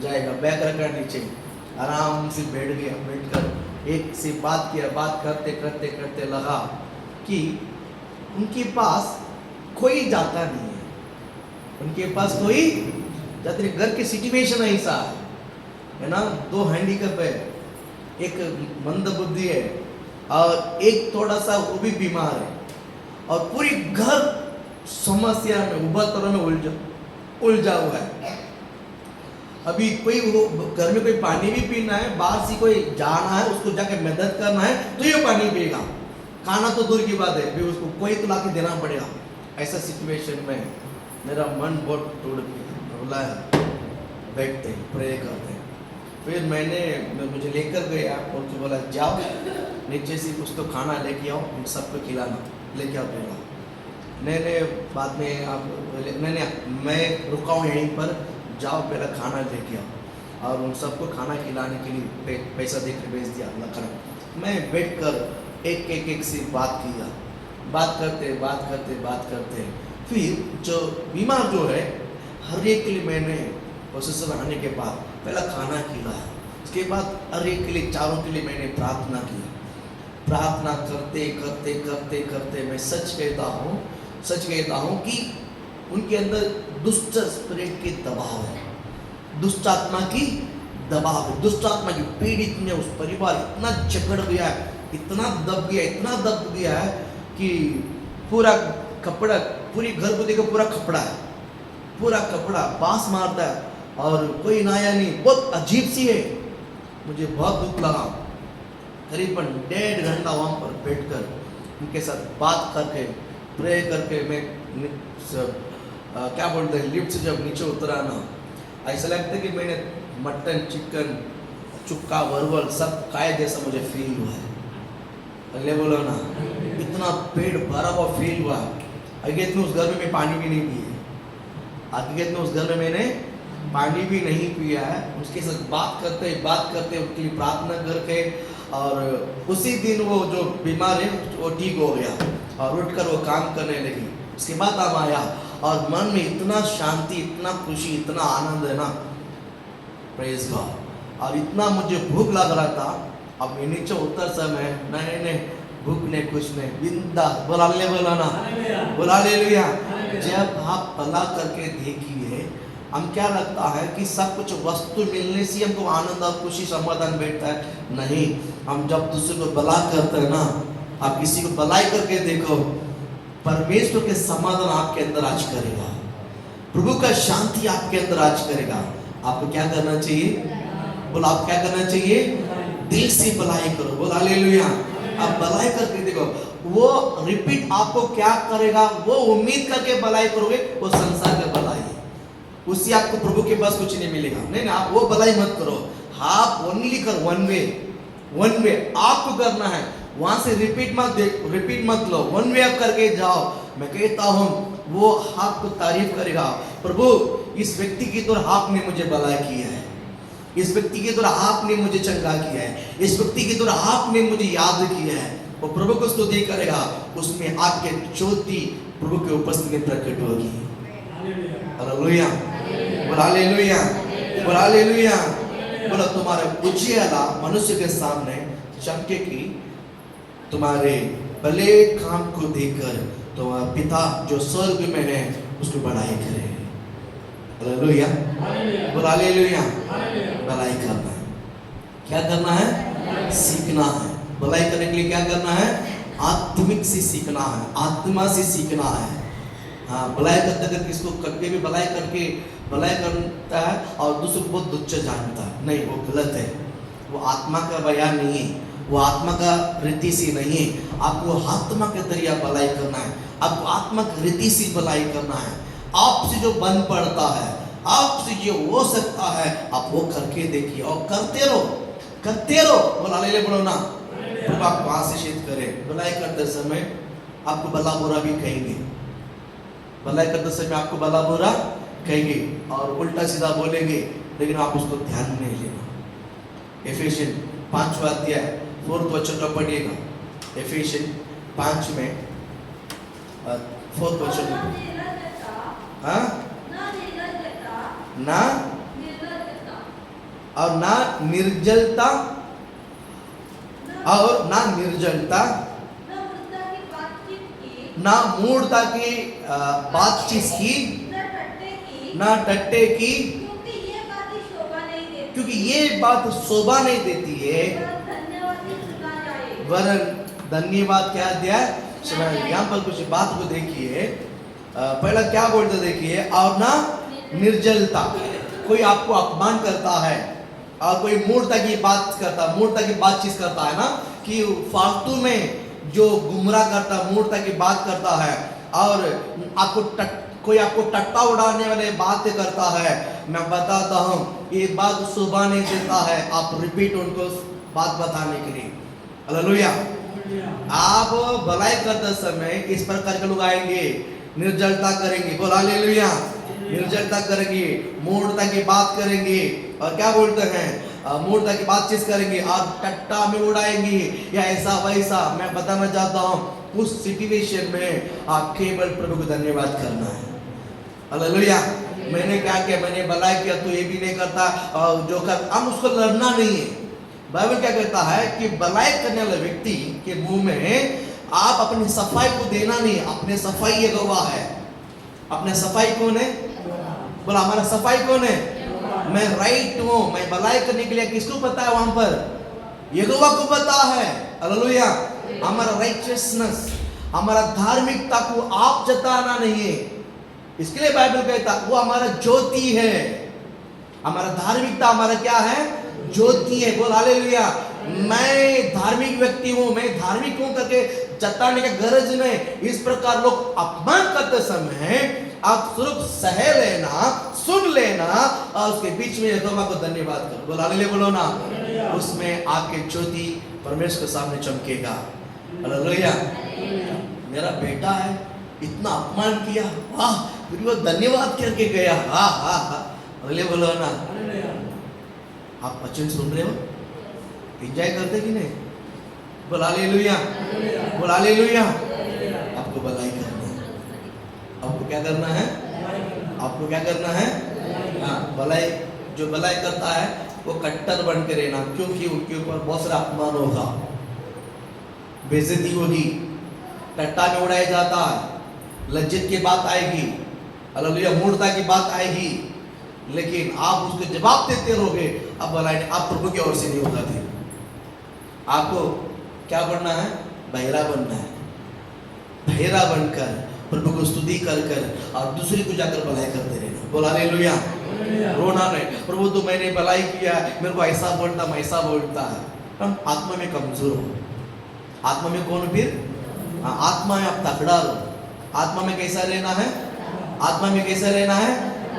जाएगा। बैग रखा नीचे, आराम से बैठ गया, बैठकर एक से बात किया, बात करते करते करते लगा कि उनके पास कोई जाता नहीं है, उनके पास कोई जाते नहीं। घर की सिचुएशन ऐसा है ना, 2 हैंडीकैप है, एक मंद बुद्धि है, और एक थोड़ा सा वो भी बीमार है, और पूरी घर समस्या में उभर में उलझा हुआ है। अभी कोई घर में कोई पानी भी पीना है, बाहर से कोई जाना है, उसको जाके मदद करना है तो ये पानी पिएगा, खाना तो दूर की बात है, फिर उसको कोई तो लाके देना पड़ेगा। ऐसा सिचुएशन में मेरा मन बहुत टूट गया। बोला बैठते प्रे करते। फिर मुझे लेकर गया और तो बोला जाओ नीचे से कुछ तो खाना लेके आओ, इन सबको खिलाना, लेके आओ पहला। नहीं बाद में आप बोले नहीं मैं रुका हूँ यहीं पर, जाओ पहले खाना लेके आओ। और उन सबको खाना खिलाने के लिए पैसा देकर भेज दिया अल्लाह खाना। मैं बैठ कर एक से बात किया, बात करते फिर जो बीमार जो है हर एक के लिए मैंने प्रोसेसर आने के बाद पहला खाना खिलाया, उसके बाद हर एक के लिए चारों के लिए मैंने प्रार्थना की। प्रार्थना करते मैं सच कहता हूँ कि उनके अंदर दुष्ट स्पिरिट की दबाव है, दुष्ट आत्मा की दबाव है, दुष्ट आत्मा की पीड़ित में उस परिवार इतना जकड़ गया है, इतना दब गया है कि पूरा कपड़ा, पूरी घर को देखो पूरा कपड़ा बांस मारता है और कोई नया नहीं, बहुत अजीब सी है। मुझे बहुत दुख लगा। करीबन 1.5 घंटा वहाँ पर बैठकर उनके साथ बात करके प्रे करके मैं क्या बोलते हैं लिफ्ट से जब नीचे उतरा ना, ऐसा लगता है कि मैंने मटन चिकन चुक्का वरवल सब खाए जैसा मुझे फील हुआ है। अगले बोलो ना, इतना पेट भरा हुआ फील हुआ। आगे उस घर में मैं पानी भी नहीं पिए, आगे उस घर में मैंने पानी भी नहीं पिया है। उसके साथ बात करते उनके लिए प्रार्थना करके, और उसी दिन वो जो बीमार है वो ठीक हो गया और उठकर वो काम करने लगी। उसके बाद अब आया और मन में इतना शांति, इतना खुशी, इतना आनंद है ना, प्रेज गॉड। और इतना मुझे भूख लग रहा था, अब मैं नीचे उतर समय नहीं भूख नहीं कुछ नहीं, बिंदा बोला ना, बोला हालेलुया। जब आप भला करके देखिए, हम क्या लगता है कि सब कुछ वस्तु मिलने से हमको आनंद और खुशी समाधान बैठता है, नहीं। हम जब दूसरे को भला करते हैं ना, आप किसी को भलाई करके देखो, परमेश्वर के समाधान आपके अंदर आज करेगा, प्रभु का शांति आपके अंदर आज करेगा। आपको क्या करना चाहिए? बोला आप क्या करना चाहिए? दिल से भलाई करो, बोला हालेलुया। आप भलाई करके देखो, वो रिपीट आपको क्या करेगा, वो उम्मीद करके भलाई करोगे, वो संसार का भलाई है, उससे आपको प्रभु के पास कुछ नहीं मिलेगा। नहीं आप वो भलाई मत करो, आप ओनली कर वन वे आपको करना है, वहां से रिपीट मत लो, वन वे आप करके जाओ। मैं कहता हूं वो आपको तारीफ करेगा, प्रभु इस व्यक्ति की तरह आपने मुझे भलाई किया है, इस व्यक्ति के द्वारा आपने मुझे चंगा किया है, इस व्यक्ति के द्वारा आपने मुझे याद किया है। वो प्रभु को स्तुति करेगा, उसमें आपके ज्योति प्रभु के उपस्थिति में प्रकट होगी। Hallelujah, hallelujah, hallelujah. बोला तुम्हारे उजियाला मनुष्य के सामने चमके की, तुम्हारे भले काम को देखकर तुम्हारा पिता जो स्वर्ग में है उसको बढ़ाई करे। Hallelujah, hallelujah. भलाई करना है, क्या करना है? सीखना है। भलाई करने के लिए क्या करना है? आत्मिक से सीखना है, आत्मा से सीखना है। हाँ, भलाई करते करते किसको कभी भी भलाई करके भलाई करता है और दूसरे को बहुत तुच्छ जानता है, नहीं, वो गलत है। वो आत्मा का बयान नहीं है, वो आत्मा का रीति से नहीं है। आपको आत्मा के जरिए भलाई करना है, आपको आत्मा की रीति से भलाई करना है। आपसे जो बन पड़ता है, आपसे जो हो सकता है, आप वो करके देखिए और करते रहो। बोला हालेलुया, बोलो ना। प्रभु आपको आशीषित करे। भलाई करते समय आपको भला बुरा भी कहेंगे, भलाई करते समय आपको भला बुरा कहेंगे और उल्टा सीधा बोलेंगे, लेकिन आप उसको ध्यान नहीं लेना। एफेसियन 5वां अध्याय 4th वचन का पढ़िएगा। एफेसियन 5 में 4th वचन। हाँ, ना और ना निर्जलता और ना निर्जलता, ना मूढ़ता की बातचीत की, ना टट्टे की, क्योंकि ये बात शोभा नहीं देती है, वरन धन्यवाद क्या दिया। यहाँ पर कुछ बात को देखिए, पहला क्या बोलते देखिए, और ना निर्जलता। कोई आपको अपमान करता है और कोई मूर्ता की बातचीत करता है ना, कि फालतू में जो गुमराह करता, मूर्ता की बात करता है और कोई आपको टट्टा उड़ाने वाले बातें करता है। मैं बताता हूँ ये बात शोभा नहीं देता है, आप रिपीट उनको बात बताने के लिए। हालेलुया, आप भलाई करते समय इस प्रकार के लोग आएंगे, निर्जलता करेंगे, बोल हालेलुया, निर्जलता करेंगे, मूर्खता की बात करेंगे, और क्या बोलते हैं, मूर्खता की बातचीत करेंगे, आप टट्टा में उड़ाएंगे या ऐसा वैसा। मैं बताना चाहता हूँ, उस सिचुएशन में आप केवल प्रभु को धन्यवाद करना है। हालेलुया। मैंने क्या किया, मैंने भलाई किया तो ये भी नहीं करता, जो कर हम उसको लड़ना नहीं है। बाइबल क्या कहता है कि भलाई करने वाले व्यक्ति के मुंह में आप अपनी सफाई को देना नहीं, अपने सफाई ये गवाह है। अपने सफाई कौन है? बोला हमारा सफाई कौन है? मैं राइट हूं, मैं भलाई करने के लिए किसको पता है? वहां पर यहोवा को पता है। हालेलुया। हमारा राइचियसनेस, हमारा धार्मिकता को आप जताना नहीं है। इसके लिए बाइबल कहता वो हमारा ज्योति है। हमारा धार्मिकता हमारा क्या है? ज्योति है। बोल हालेलुया। मैं धार्मिक व्यक्ति हूं, मैं धार्मिक हूं करके जताने का गरज नहीं। इस प्रकार लोग अपमान करते समय आप सिर्फ सह लेना, सुन लेना, और उसके बीच में यहोवा को धन्यवाद करो। बोल हालेलुया, बोलो ना। उसमें आपके ज्योति परमेश्वर के सामने चमकेगा। हालेलुया। मेरा बेटा है, इतना अपमान किया, वाह, फिर वो धन्यवाद करके गया, हा हा हा। हालेलुया, बोलो ना। आप वचन सुन रहे हो, एंजॉय करते कि नहीं? बोल हालेलुया, बोल हालेलुया। आपको भलाई करना है। आपको क्या करना है? आपको क्या करना है? हाँ, भलाई, जो भलाई करता है वो कट्टर बन के रहना, क्योंकि उनके ऊपर बहुत सारा अपमान होगा, बेइज्जती होगी, टट्टा में उड़ाया जाता है, लज्जित की बात आएगी, हालेलुया, मूर्खता की बात आएगी, लेकिन आप उसको जवाब देते रहोगे, अब भलाई आप प्रभु की ओर से नहीं होगा। थे आपको क्या बनना है? बहिरा बनना है। बहिरा बनकर प्रभु को स्तुति कर कर और दूसरी को जाकर भलाई करते रहना। बोल हालेलुया। रोना नहीं, प्रभु तो मैंने भलाई किया, मेरे को ऐसा बोलता, मैं ऐसा बोलता है। हम आत्मा में कमजोर हो। आत्मा में कौन फिर? आत्मा में आप तगड़ा रहो। आत्मा में कैसा रहना है? आत्मा में कैसा रहना है?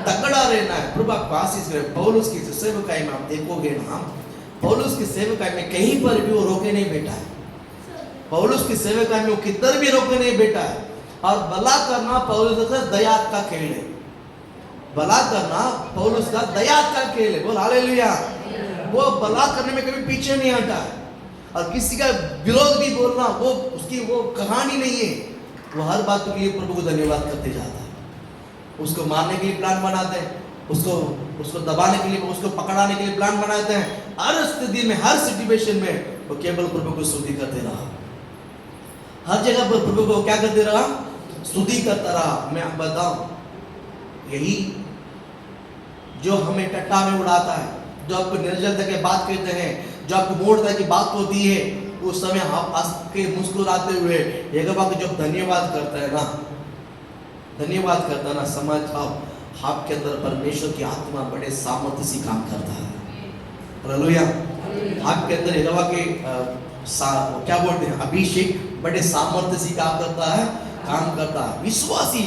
तगड़ा रहना है। प्रभु आपको आशीष करे। पौलुस की सेवकाई में आप देखोगे ना, पौलुस की सेवकाई में कहीं पर भी वो रोके नहीं बैठा है। पौलुस की सेवकाई में वो किधर भी रोके नहीं बैठा है। और भला करना पौलुस का दया का खेल है। भला करना पौलुस का दया का खेल है। बोल हालेलुया। वो भला करने में कभी पीछे नहीं हटा है, और किसी का विरोध भी बोलना वो उसकी वो कहानी नहीं है। वो हर बात के लिए प्रभु को धन्यवाद करते जाता है। उसको मारने के लिए प्लान बनाते हैं, उसको दबाने के लिए, उसको पकड़ाने के लिए प्लान बनाते हैं। हर स्थिति में, हर सिचुएशन में वो केवल प्रभु को स्तुति करते रहा। हर जगह पर प्रभु को क्या करते रहा? स्तुति करता रहा। मैं बताऊं, यही जो हमें टट्टा में उड़ाता है, जो आपको निर्जलता की बात कहते हैं, जो आपको मूर्खता की बात होती है, उस समय आप हंस के मुस्कुराते हुए यहोवा को जब धन्यवाद करता है ना, धन्यवाद करता है ना, समझ आपके अंदर परमेश्वर की आत्मा बड़े सामर्थ्य से काम करता है। हालेलुया। आपके अंदर यहोवा के क्या बोलते हैं, अभिषेक बड़े सामर्थ्य से काम करता है। विश्वासी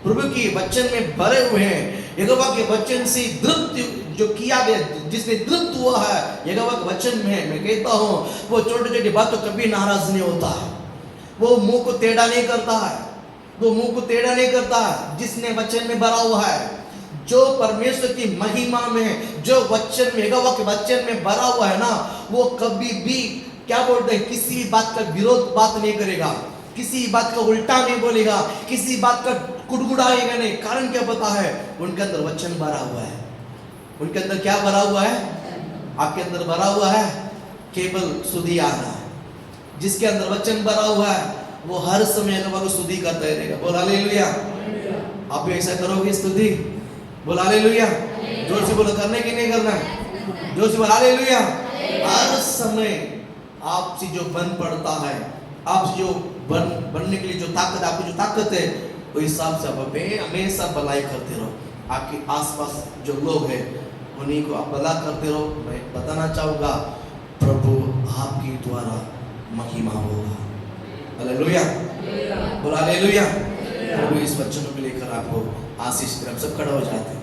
प्रभु के वचन में भरे हुए हैं। यहोवा के वचन से दृप्त जो किया गया, जिसने दृप्त हुआ है यहोवा के वचन में, मैं कहता हूँ वो छोटी छोटी बातों कभी नाराज नहीं होता है। वो मुंह को टेढ़ा नहीं करता है। वो मुंह को टेढ़ा नहीं करता है। जिसने वचन में भरा हुआ है, जो परमेश्वर की महिमा में, जो वचन में, यहोवा के वचन में भरा हुआ है ना, वो कभी भी क्या बोलते हैं, किसी बात का विरोध बात नहीं करेगा, किसी बात का उल्टा नहीं बोलेगा, किसी बात का कुड़कुड़ाएगा नहीं। कारण क्या पता है? उनके अंदर वचन भरा हुआ है। उनके अंदर क्या भरा हुआ है? आपके अंदर भरा हुआ है केवल स्तुति आना है। जिसके अंदर वचन भरा हुआ है वो हर समय यहोवा को स्तुति करता रहेगा। बोल हालेलुया। आप भी ऐसा करोगे स्तुति? बोल हालेलुया। जोर से बोलो, करने की नहीं करना है? जोर से बोल हालेलुया। हर समय आपसे जो बन पड़ता है, आपसे जो बनने के लिए जो ताकत, आपको जो ताकत है, वो हिसाब से आप हमेशा भलाई करते रहो। आपके आसपास जो लोग हैं उन्हीं को आप भला करते रहो। मैं बताना चाहूँगा, प्रभु आपके द्वारा महिमा होगा। हालेलुया। बोल हालेलुया। प्रभु इस वचनों को लेकर आपको आशीष दे। सब खड़ा हो जाते हैं।